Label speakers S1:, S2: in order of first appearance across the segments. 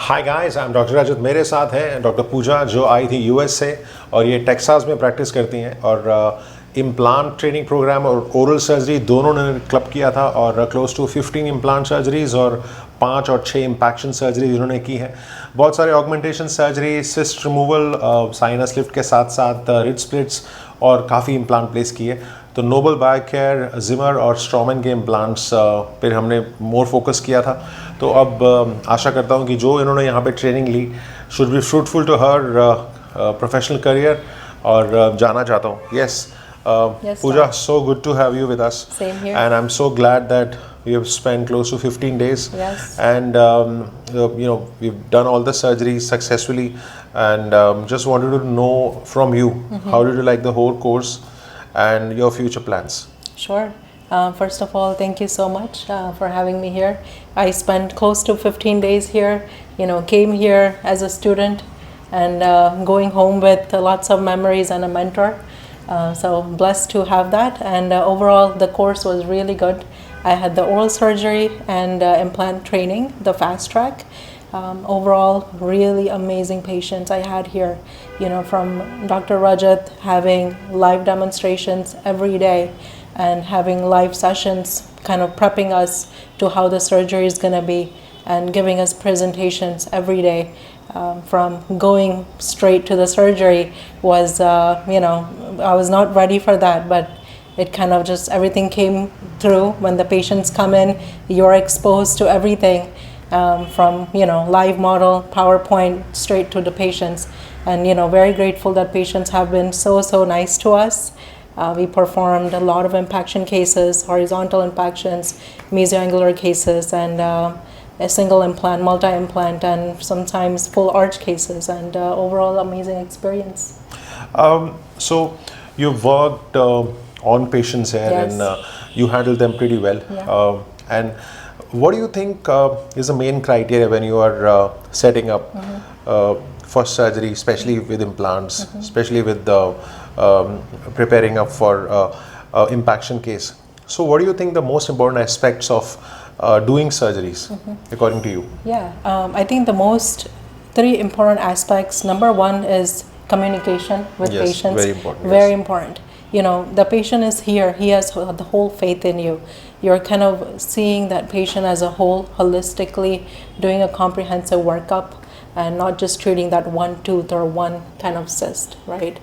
S1: Hi guys, I am doctor Rajat. मेरे साथ हैं डॉक्टर पूजा जो आई थी यूएस से और ये टेक्सास में प्रैक्टिस करती हैं और इम्प्लांट ट्रेनिंग प्रोग्राम और ओरल सर्जरी दोनों ने क्लब किया था और क्लोज टू 15 इम्प्लांट सर्जरीज और 5 और 6 इम्पैक्शन सर्जरीज इन्होंने की है। बहुत सारे augmentation surgery, cyst removal, sinus lift के साथ साथ रिड स्प्लिट्स और काफ़ी इम्प्लांट प्लेस किए। तो नोबल बायो केयर, जिमर और स्ट्रॉमन के इम्प्लांट्स पर हमने मोर फोकस किया था। तो अब आशा करता हूँ कि जो इन्होंने यहाँ पे ट्रेनिंग ली शुड बी फ्रूटफुल टू हर प्रोफेशनल करियर और जाना चाहता हूँ। Yes Pooja, so good to have you with us.
S2: Same here.
S1: And I'm so glad that we have spent close to 15 days.
S2: Yes.
S1: And we've done all the surgeries successfully. And just wanted to know from you, how did you like the whole course and your future plans?
S2: Sure. First of all, thank you so much for having me here. I spent close to 15 days here. Came here as a student and going home with lots of memories and a mentor. So blessed to have that, and overall the course was really good. I had the oral surgery and implant training, the fast track. Overall, really amazing patients I had here. From Dr. Rajat having live demonstrations every day and having live sessions, kind of prepping us to how the surgery is going to be, and giving us presentations every day. From going straight to the surgery was, I was not ready for that, but it kind of just everything came through. When the patients come in, you're exposed to everything from, live model, PowerPoint, straight to the patients. And, very grateful that patients have been so nice to us. We performed a lot of impaction cases, horizontal impactions, mesioangular cases, and a single implant, multi-implant, and sometimes full arch cases, and overall amazing experience.
S1: So you've worked on patients here.
S2: Yes.
S1: And you handled them pretty well.
S2: Yeah.
S1: And what do you think is the main criteria when you are setting up for surgery, especially with implants, especially with preparing up for impaction case? So what do you think the most important aspects of doing surgeries according to you?
S2: Yeah, I think the most 3 important aspects. Number 1 is communication with
S1: Yes,
S2: patients.
S1: very important, yes.
S2: Very important. The patient is here. He has the whole faith in you. You're kind of seeing that patient as a whole, holistically, doing a comprehensive workup, and not just treating that one tooth or one kind of cyst, right?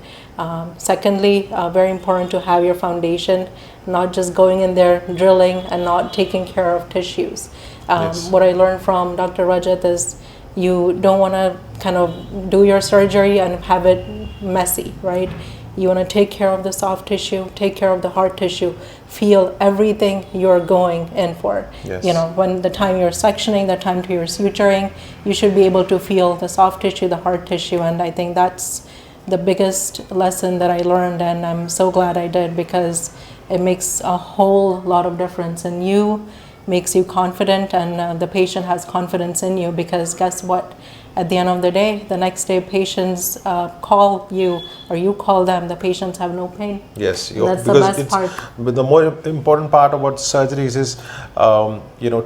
S2: Secondly, very important to have your foundation, not just going in there drilling and not taking care of tissues.
S1: Yes.
S2: What I learned from Dr. Rajat is you don't want to kind of do your surgery and have it messy, right? You want to take care of the soft tissue, take care of the hard tissue, feel everything you're going in for.
S1: Yes.
S2: When the time you're sectioning, the time to you're suturing, you should be able to feel the soft tissue, the hard tissue, and I think that's the biggest lesson that I learned, and I'm so glad I did, because it makes a whole lot of difference in you, makes you confident, and the patient has confidence in you, because guess what? At the end of the day, the next day patients call you or you call them, the patients have no pain.
S1: Yes,
S2: That's the
S1: because
S2: best part.
S1: But the more important part about surgeries is,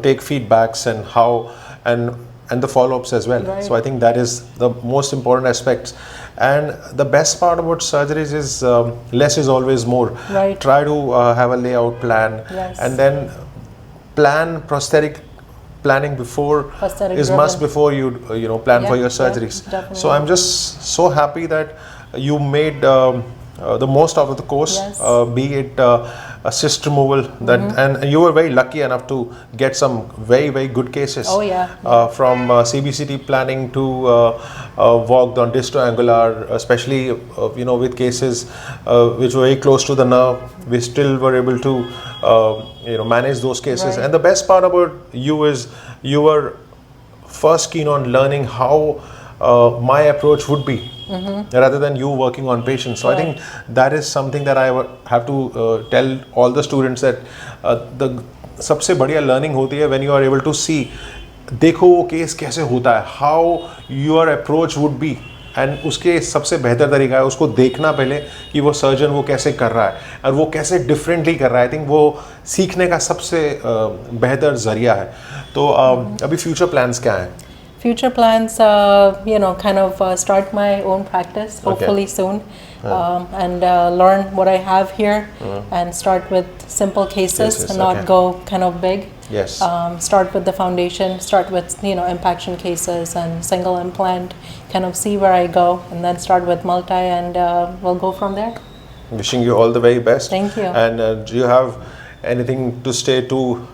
S1: take feedbacks and how and the follow-ups as well.
S2: Right.
S1: So I think that is the most important aspects. And the best part about surgeries is less is always more.
S2: Right.
S1: Try to have a layout plan,
S2: Yes.
S1: and then plan prosthetic planning before
S2: Prosthetic
S1: is
S2: driven.
S1: must before you plan for
S2: Yeah,
S1: your
S2: yeah,
S1: surgeries.
S2: definitely.
S1: So I'm just so happy that you made the most out of the course.
S2: Yes.
S1: Be it a cyst removal, and you were very lucky enough to get some very good cases.
S2: Oh, yeah.
S1: From CBCT planning to walked on distoangular, especially with cases which were very close to the nerve. We still were able to manage those cases.
S2: Right.
S1: And the best part about you is you were first keen on learning how my approach would be, rather than you working on patients. So I think that is something that I have to tell all the students, that the सबसे बढ़िया learning होती है when you are able to see, देखो वो case कैसे होता है, how your approach would be, and उसके सबसे बेहतर तरीका है उसको देखना पहले कि वो सर्जन वो कैसे कर रहा है और वो कैसे डिफरेंटली कर रहा है। आई थिंक वो सीखने का सबसे बेहतर ज़रिया है। तो अभी फ्यूचर प्लान्स क्या हैं?
S2: Future plans, kind of start my own practice, hopefully soon, and learn what I have here, and start with simple cases and not go kind of big.
S1: Yes.
S2: Start with the foundation, start with, impaction cases and single implant, kind of see where I go, and then start with multi, and we'll go from there.
S1: Wishing you all the very best.
S2: Thank you.
S1: And do you have anything to say to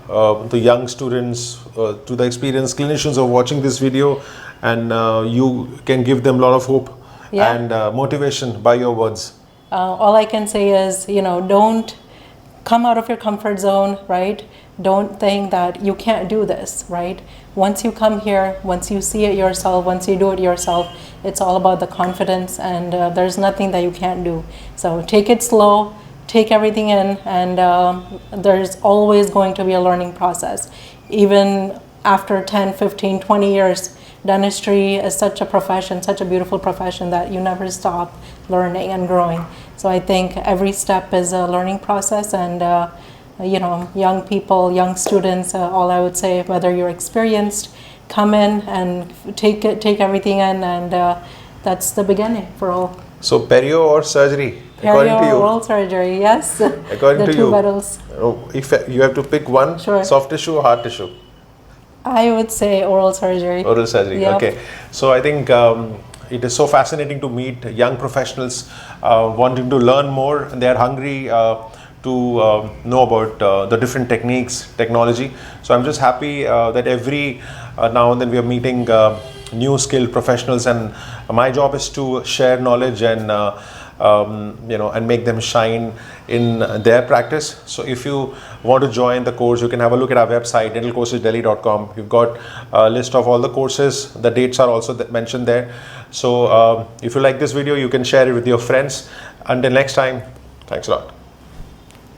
S1: the young students, to the experienced clinicians who are watching this video, and you can give them a lot of hope and motivation by your words?
S2: All I can say is, don't come out of your comfort zone, right? Don't think that you can't do this, right? Once you come here, once you see it yourself, once you do it yourself, it's all about the confidence, and there's nothing that you can't do. So take it slow, take everything in, and there's always going to be a learning process. Even after 10, 15, 20 years, dentistry is such a profession, such a beautiful profession, that you never stop learning and growing. So I think every step is a learning process, and young people, young students, all I would say, whether you're experienced, come in and take everything in, and that's the beginning for all.
S1: So perio or surgery? According to you?
S2: Oral surgery, yes.
S1: According
S2: the
S1: to
S2: two
S1: you,
S2: battles.
S1: if you have to pick one, soft tissue or hard tissue?
S2: I would say oral surgery.
S1: Oral surgery,
S2: Yep.
S1: Okay. So I think it is so fascinating to meet young professionals wanting to learn more, and they are hungry to know about the different techniques, technology. So I'm just happy that every now and then we are meeting new skilled professionals, and my job is to share knowledge and and make them shine in their practice. So if you want to join the course, you can have a look at our website, dentalcoursesdelhi.com. We've got a list of all the courses. The dates are also mentioned there. So if you like this video, you can share it with your friends. Until next time, thanks a lot.